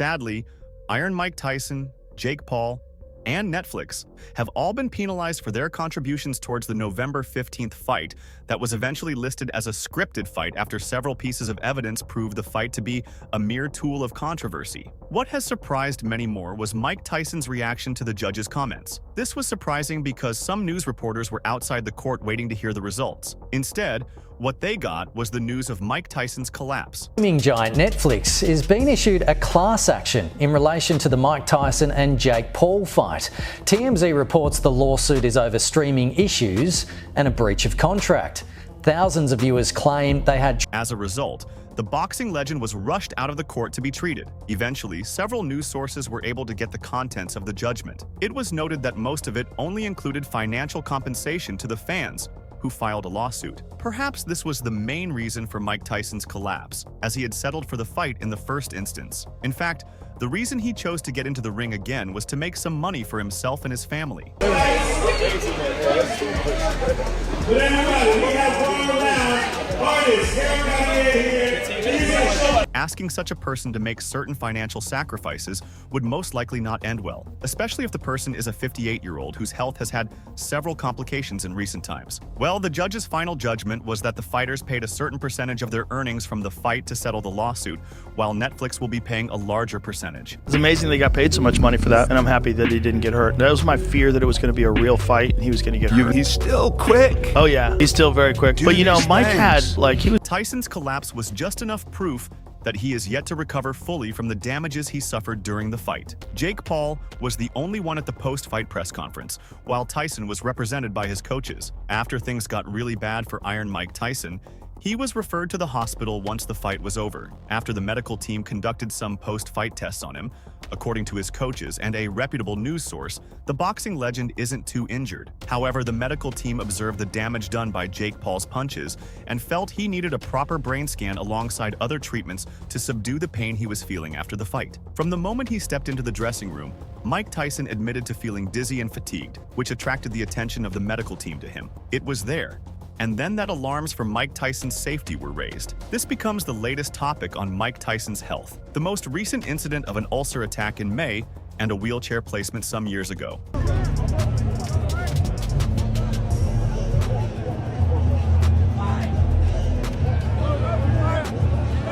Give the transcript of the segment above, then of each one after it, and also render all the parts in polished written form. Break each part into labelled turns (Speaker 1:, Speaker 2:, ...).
Speaker 1: Sadly, Iron Mike Tyson, Jake Paul, and Netflix have all been penalized for their contributions towards the November 15th fight that was eventually listed as a scripted fight after several pieces of evidence proved the fight to be a mere tool of controversy. What has surprised many more was Mike Tyson's reaction to the judge's comments. This was surprising because some news reporters were outside the court waiting to hear the results. Instead, what they got was the news of Mike Tyson's collapse.
Speaker 2: Streaming giant Netflix is being issued a class action in relation to the Mike Tyson and Jake Paul fight. TMZ reports the lawsuit is over streaming issues and a breach of contract. Thousands of viewers claim they had.
Speaker 1: As a result, the boxing legend was rushed out of the court to be treated. Eventually, several news sources were able to get the contents of the judgment. It was noted that most of it only included financial compensation to the fans who filed a lawsuit. Perhaps this was the main reason for Mike Tyson's collapse, as he had settled for the fight in the first instance. In fact, the reason he chose to get into the ring again was to make some money for himself and his family. Asking such a person to make certain financial sacrifices would most likely not end well, especially if the person is a 58-year-old whose health has had several complications in recent times. Well, the judge's final judgment was that the fighters paid a certain percentage of their earnings from the fight to settle the lawsuit, while Netflix will be paying a larger percentage.
Speaker 3: It's amazing they got paid so much money for that, and I'm happy that he didn't get hurt. That was my fear, that it was going to be a real fight and he was going to get hurt.
Speaker 4: He's still quick.
Speaker 3: Oh yeah, he's still very quick. But you know, Mike had,
Speaker 1: Tyson's collapse was just enough proof that he is yet to recover fully from the damages he suffered during the fight. Jake Paul was the only one at the post-fight press conference, while Tyson was represented by his coaches. After things got really bad for Iron Mike Tyson, he was referred to the hospital once the fight was over, after the medical team conducted some post-fight tests on him. According to his coaches and a reputable news source, the boxing legend isn't too injured. However, the medical team observed the damage done by Jake Paul's punches and felt he needed a proper brain scan alongside other treatments to subdue the pain he was feeling after the fight. From the moment he stepped into the dressing room, Mike Tyson admitted to feeling dizzy and fatigued, which attracted the attention of the medical team to him. It was there. And then that alarms for Mike Tyson's safety were raised. This becomes the latest topic on Mike Tyson's health. The most recent incident of an ulcer attack in May and a wheelchair placement some years ago.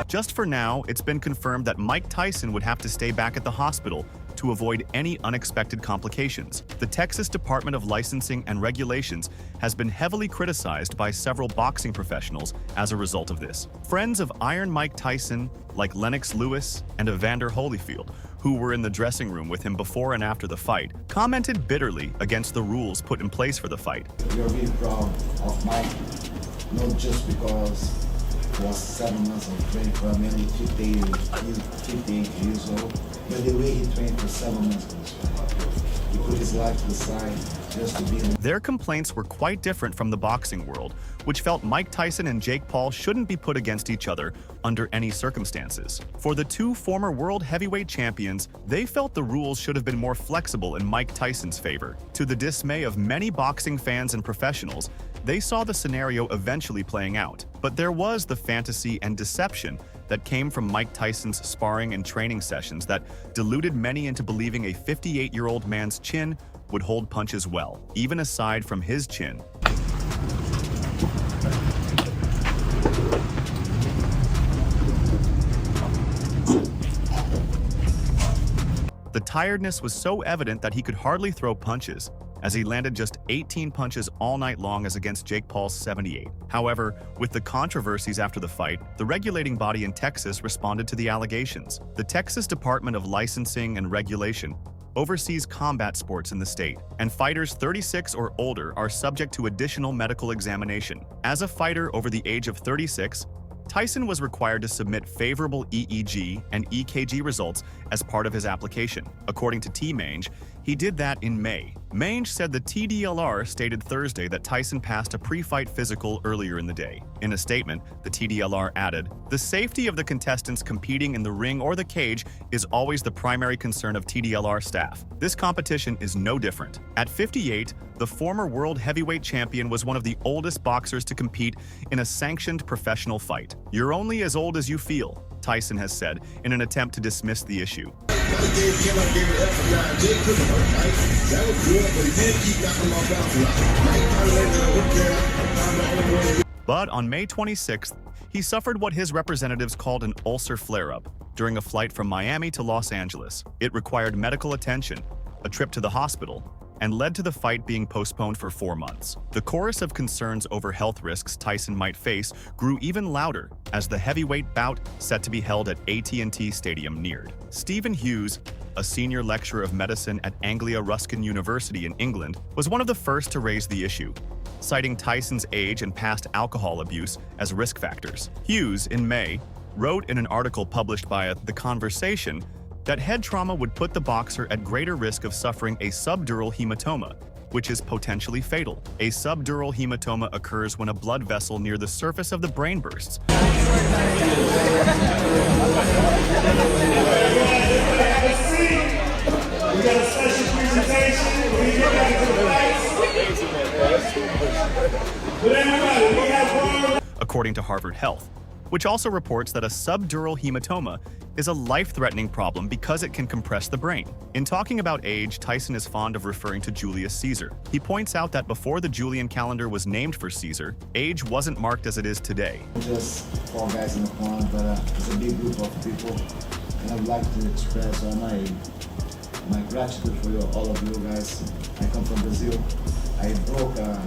Speaker 1: Just for now, it's been confirmed that Mike Tyson would have to stay back at the hospital to avoid any unexpected complications. The Texas Department of Licensing and Regulations has been heavily criticized by several boxing professionals as a result of this. Friends of Iron Mike Tyson, like Lennox Lewis and Evander Holyfield, who were in the dressing room with him before and after the fight, commented bitterly against the rules put in place for the fight.
Speaker 5: We are really proud of Mike, not just because he was 7 months of training for nearly 58 years old, but the way he trained for 7 months of this fight. He put his life to the side just to be in.
Speaker 1: Their complaints were quite different from the boxing world, which felt Mike Tyson and Jake Paul shouldn't be put against each other under any circumstances. For the two former world heavyweight champions, they felt the rules should have been more flexible in Mike Tyson's favor. To the dismay of many boxing fans and professionals, they saw the scenario eventually playing out. But there was the fantasy and deception that came from Mike Tyson's sparring and training sessions that deluded many into believing a 58-year-old man's chin would hold punches well, even aside from his chin. The tiredness was so evident that he could hardly throw punches, as he landed just 18 punches all night long as against Jake Paul's 78. However, with the controversies after the fight, the regulating body in Texas responded to the allegations. The Texas Department of Licensing and Regulation oversees combat sports in the state, and fighters 36 or older are subject to additional medical examination. As a fighter over the age of 36, Tyson was required to submit favorable EEG and EKG results as part of his application. According to T-Mange, He did that in May. Mange said the TDLR stated Thursday that Tyson passed a pre-fight physical earlier in the day. In a statement, the TDLR added, "The safety of the contestants competing in the ring or the cage is always the primary concern of TDLR staff. This competition is no different." At 58, the former world heavyweight champion was one of the oldest boxers to compete in a sanctioned professional fight. "You're only as old as you feel," Tyson has said in an attempt to dismiss the issue. But on May 26th, he suffered what his representatives called an ulcer flare-up during a flight from Miami to Los Angeles. It required medical attention, a trip to the hospital, and led to the fight being postponed for 4 months. The chorus of concerns over health risks Tyson might face grew even louder as the heavyweight bout set to be held at AT&T Stadium neared. Stephen Hughes, a senior lecturer of medicine at Anglia Ruskin University in England, was one of the first to raise the issue, citing Tyson's age and past alcohol abuse as risk factors. Hughes, in May, wrote in an article published by The Conversation that head trauma would put the boxer at greater risk of suffering a subdural hematoma, which is potentially fatal. A subdural hematoma occurs when a blood vessel near the surface of the brain bursts. According to Harvard Health, which also reports that a subdural hematoma is a life-threatening problem because it can compress the brain. In talking about age, Tyson is fond of referring to Julius Caesar. He points out that before the Julian calendar was named for Caesar, age wasn't marked as it is today.
Speaker 5: Just 4 guys in the corner, but it's a big group of people, and I'd like to express my gratitude for all of you guys. I come from Brazil. I broke a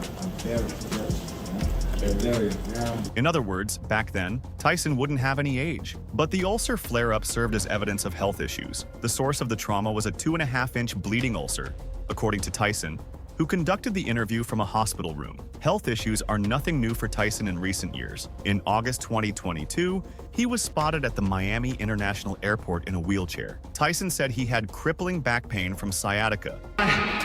Speaker 5: barrier.
Speaker 1: In other words, back then, Tyson wouldn't have any age. But the ulcer flare-up served as evidence of health issues. The source of the trauma was a 2.5-inch bleeding ulcer, according to Tyson, who conducted the interview from a hospital room. Health issues are nothing new for Tyson in recent years. In August 2022, he was spotted at the Miami International Airport in a wheelchair. Tyson said he had crippling back pain from sciatica.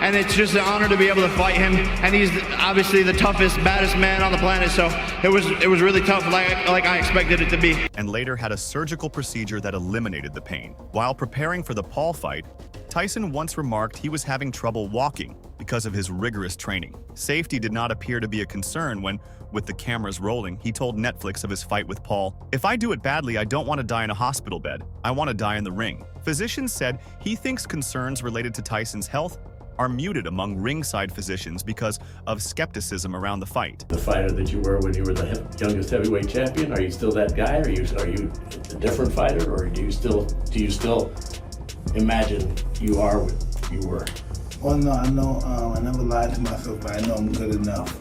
Speaker 4: And it's just an honor to be able to fight him. And he's obviously the toughest, baddest man on the planet. So it was really tough, like I expected it to be.
Speaker 1: And later had a surgical procedure that eliminated the pain. While preparing for the Paul fight, Tyson once remarked he was having trouble walking because of his rigorous training. Safety did not appear to be a concern when, with the cameras rolling, he told Netflix of his fight with Paul, "If I do it badly, I don't want to die in a hospital bed. I want to die in the ring." Physicians said he thinks concerns related to Tyson's health are muted among ringside physicians because of skepticism around the fight.
Speaker 6: The fighter that you were when you were the youngest heavyweight champion, are you still that guy? Are you a different fighter, or do you still imagine you are what you were?
Speaker 7: Well, no, I know I never lied to myself, but I know I'm good enough.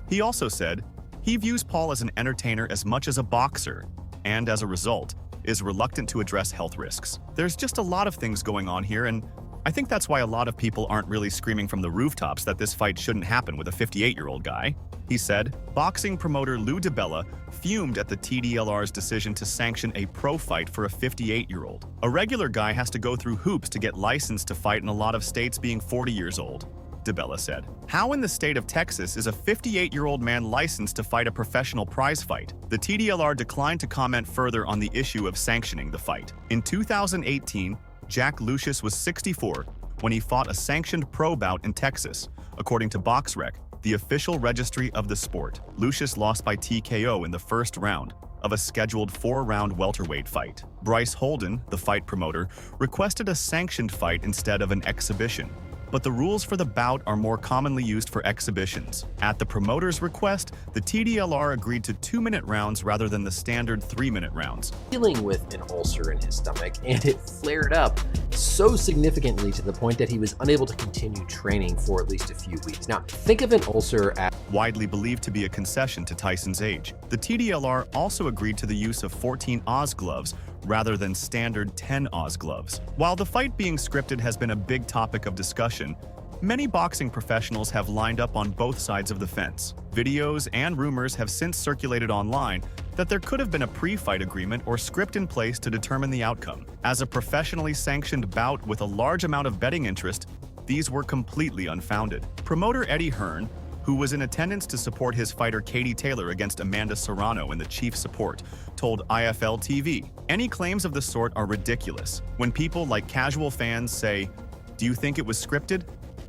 Speaker 1: He also said he views Paul as an entertainer as much as a boxer, and as a result, is reluctant to address health risks. There's just a lot of things going on here, and I think that's why a lot of people aren't really screaming from the rooftops that this fight shouldn't happen with a 58-year-old guy. He said, boxing promoter Lou DiBella fumed at the TDLR's decision to sanction a pro fight for a 58-year-old. A regular guy has to go through hoops to get licensed to fight in a lot of states being 40 years old, DiBella said. How in the state of Texas is a 58-year-old man licensed to fight a professional prize fight? The TDLR declined to comment further on the issue of sanctioning the fight. In 2018, Jack Lucius was 64 when he fought a sanctioned pro bout in Texas, according to BoxRec, the official registry of the sport. Lucius lost by TKO in the first round of a scheduled 4-round welterweight fight. Bryce Holden, the fight promoter, requested a sanctioned fight instead of an exhibition. But the rules for the bout are more commonly used for exhibitions. At the promoter's request, the TDLR agreed to 2-minute rounds rather than the standard 3-minute rounds.
Speaker 8: Dealing with an ulcer in his stomach, and it flared up so significantly to the point that he was unable to continue training for at least a few weeks. Now, think of an ulcer as
Speaker 1: widely believed to be a concession to Tyson's age. The TDLR also agreed to the use of 14 Oz gloves rather than standard 10 Oz gloves. While the fight being scripted has been a big topic of discussion, many boxing professionals have lined up on both sides of the fence. Videos and rumors have since circulated online that there could have been a pre-fight agreement or script in place to determine the outcome. As a professionally sanctioned bout with a large amount of betting interest, these were completely unfounded. Promoter Eddie Hearn, who was in attendance to support his fighter Katie Taylor against Amanda Serrano in the chief support, told IFL TV, "Any claims of the sort are ridiculous. When people like casual fans say, 'Do you think it was scripted?'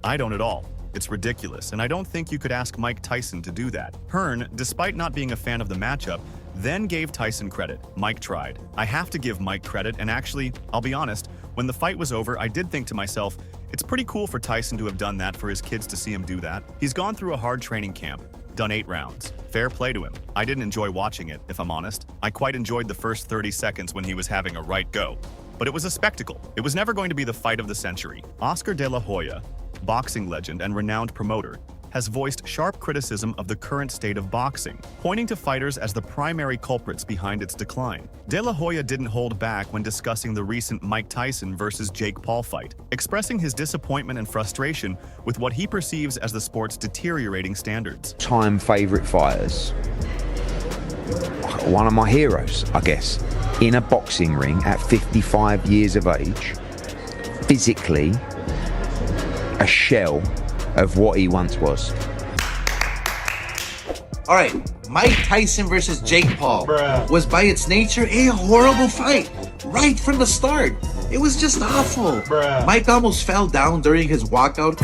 Speaker 1: I don't at all. It's ridiculous, and I don't think you could ask Mike Tyson to do that." Hearn, despite not being a fan of the matchup, then gave Tyson credit. "Mike tried. I have to give Mike credit, and actually, I'll be honest, when the fight was over, I did think to myself, it's pretty cool for Tyson to have done that, for his kids to see him do that. He's gone through a hard training camp, done 8 rounds. Fair play to him. I didn't enjoy watching it, if I'm honest. I quite enjoyed the first 30 seconds when he was having a right go. But it was a spectacle. It was never going to be the fight of the century." Oscar De La Hoya, boxing legend and renowned promoter, has voiced sharp criticism of the current state of boxing, pointing to fighters as the primary culprits behind its decline. De La Hoya didn't hold back when discussing the recent Mike Tyson versus Jake Paul fight, expressing his disappointment and frustration with what he perceives as the sport's deteriorating standards.
Speaker 9: Time favourite fighters. One of my heroes, I guess. In a boxing ring at 55 years of age, physically a shell of what he once was.
Speaker 10: All right, Mike Tyson versus Jake Paul was by its nature a horrible fight right from the start. It was just awful. Mike almost fell down during his walkout.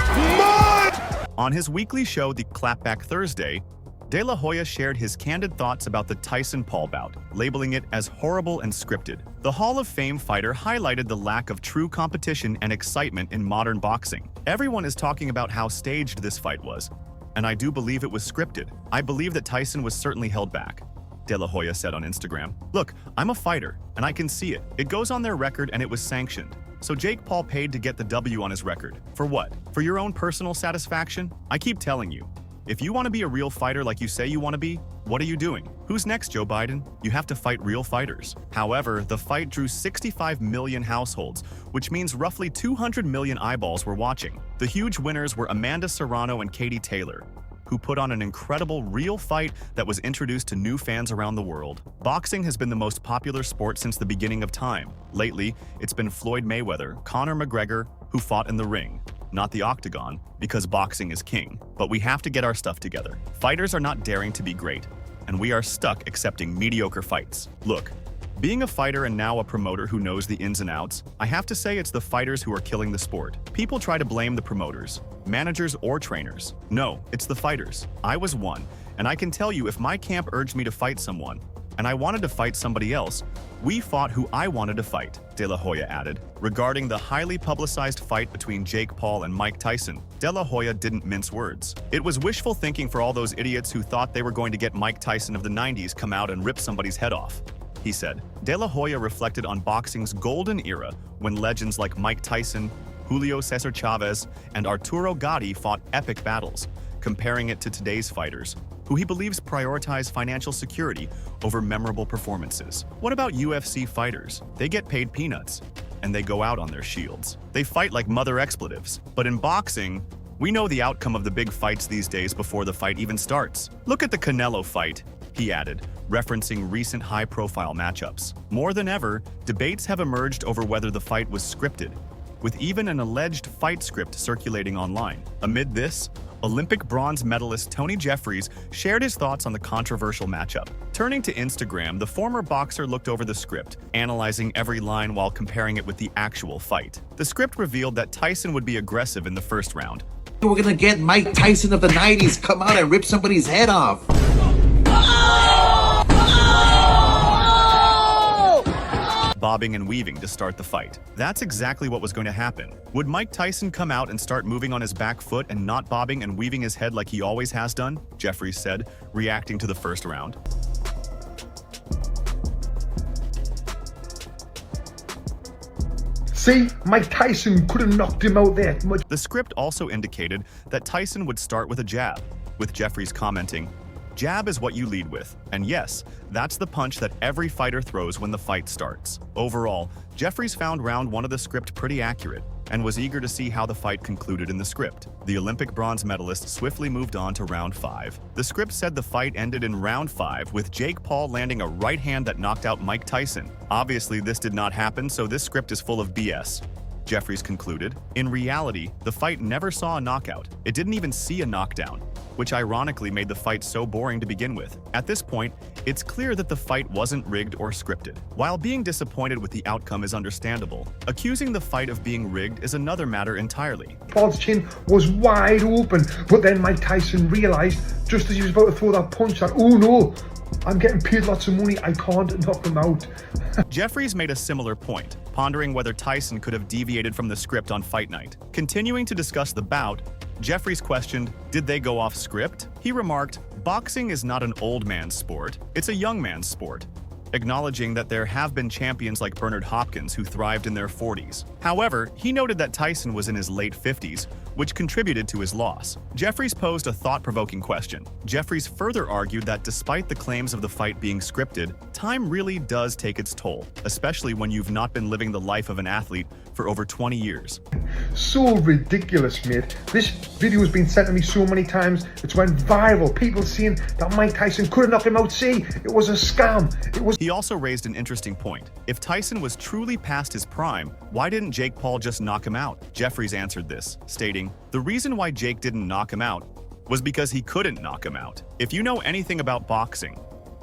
Speaker 1: On his weekly show, The Clapback Thursday, De La Hoya shared his candid thoughts about the Tyson-Paul bout, labeling it as horrible and scripted. The Hall of Fame fighter highlighted the lack of true competition and excitement in modern boxing. "Everyone is talking about how staged this fight was, and I do believe it was scripted. I believe that Tyson was certainly held back," De La Hoya said on Instagram. "Look, I'm a fighter, and I can see it. It goes on their record and it was sanctioned. So Jake Paul paid to get the W on his record. For what? For your own personal satisfaction? I keep telling you, if you want to be a real fighter like you say you want to be, what are you doing? Who's next, Joe Biden? You have to fight real fighters." However, the fight drew 65 million households, which means roughly 200 million eyeballs were watching. The huge winners were Amanda Serrano and Katie Taylor, who put on an incredible real fight that was introduced to new fans around the world. Boxing has been the most popular sport since the beginning of time. Lately, it's been Floyd Mayweather, Conor McGregor, who fought in the ring, not the octagon, because boxing is king. But we have to get our stuff together. Fighters are not daring to be great, and we are stuck accepting mediocre fights. Look, being a fighter and now a promoter who knows the ins and outs, I have to say it's the fighters who are killing the sport. People try to blame the promoters, managers, or trainers. No, it's the fighters. I was one, and I can tell you if my camp urged me to fight someone, and I wanted to fight somebody else, we fought who I wanted to fight, De La Hoya added. Regarding the highly publicized fight between Jake Paul and Mike Tyson, De La Hoya didn't mince words. "It was wishful thinking for all those idiots who thought they were going to get Mike Tyson of the 90s come out and rip somebody's head off," he said. De La Hoya reflected on boxing's golden era when legends like Mike Tyson, Julio Cesar Chavez, and Arturo Gatti fought epic battles, comparing it to today's fighters, who he believes prioritize financial security over memorable performances. What about UFC fighters? They get paid peanuts, and they go out on their shields. They fight like mother expletives. But in boxing, we know the outcome of the big fights these days before the fight even starts. Look at the Canelo fight, he added, referencing recent high-profile matchups. More than ever, debates have emerged over whether the fight was scripted, with even an alleged fight script circulating online. Amid this, Olympic bronze medalist Tony Jeffries shared his thoughts on the controversial matchup. Turning to Instagram, the former boxer looked over the script, analyzing every line while comparing it with the actual fight. The script revealed that Tyson would be aggressive in the first round.
Speaker 10: We're gonna get Mike Tyson of the 90s come out and rip somebody's head off.
Speaker 1: Bobbing and weaving to start the fight. That's exactly what was going to happen. Would Mike Tyson come out and start moving on his back foot and not bobbing and weaving his head like he always has done? Jeffries said, reacting to the first round.
Speaker 11: See, Mike Tyson could have knocked him out that much.
Speaker 1: The script also indicated that Tyson would start with a jab, with Jeffries commenting, "Jab is what you lead with, and yes, that's the punch that every fighter throws when the fight starts." Overall, Jeffries found round 1 of the script pretty accurate and was eager to see how the fight concluded in the script. The Olympic bronze medalist swiftly moved on to round 5. The script said the fight ended in round 5 with Jake Paul landing a right hand that knocked out Mike Tyson. Obviously, this did not happen, so this script is full of BS. Jeffries concluded. In reality, the fight never saw a knockout. It didn't even see a knockdown, which ironically made the fight so boring to begin with. At this point, it's clear that the fight wasn't rigged or scripted. While being disappointed with the outcome is understandable, accusing the fight of being rigged is another matter entirely.
Speaker 11: Paul's chin was wide open, but then Mike Tyson realised, just as he was about to throw that punch, that, oh no, I'm getting paid lots of money, I can't knock him out.
Speaker 1: Jeffries made a similar point, pondering whether Tyson could have deviated from the script on fight night. Continuing to discuss the bout, Jeffries questioned, did they go off script? He remarked, boxing is not an old man's sport, it's a young man's sport, acknowledging that there have been champions like Bernard Hopkins who thrived in their 40s. However, he noted that Tyson was in his late 50s, which contributed to his loss. Jeffries posed a thought-provoking question. Jeffries further argued that despite the claims of the fight being scripted, time really does take its toll, especially when you've not been living the life of an athlete for over 20 years.
Speaker 11: So ridiculous, mate. This video has been sent to me so many times, it's went viral. People saying that Mike Tyson could have knocked him out. See, it was a scam.
Speaker 1: He also raised an interesting point. If Tyson was truly past his prime, why didn't Jake Paul just knock him out? Jeffries answered this, stating, the reason why Jake didn't knock him out was because he couldn't knock him out. If you know anything about boxing,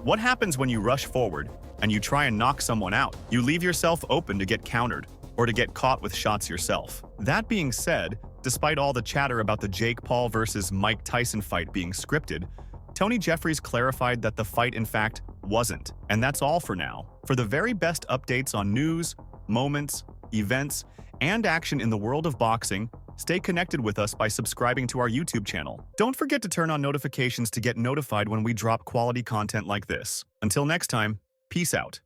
Speaker 1: what happens when you rush forward and you try and knock someone out? You leave yourself open to get countered or to get caught with shots yourself. That being said, despite all the chatter about the Jake Paul versus Mike Tyson fight being scripted, Tony Jeffries clarified that the fight in fact wasn't. And that's all for now. For the very best updates on news, moments, events, and action in the world of boxing, stay connected with us by subscribing to our YouTube channel. Don't forget to turn on notifications to get notified when we drop quality content like this. Until next time, peace out.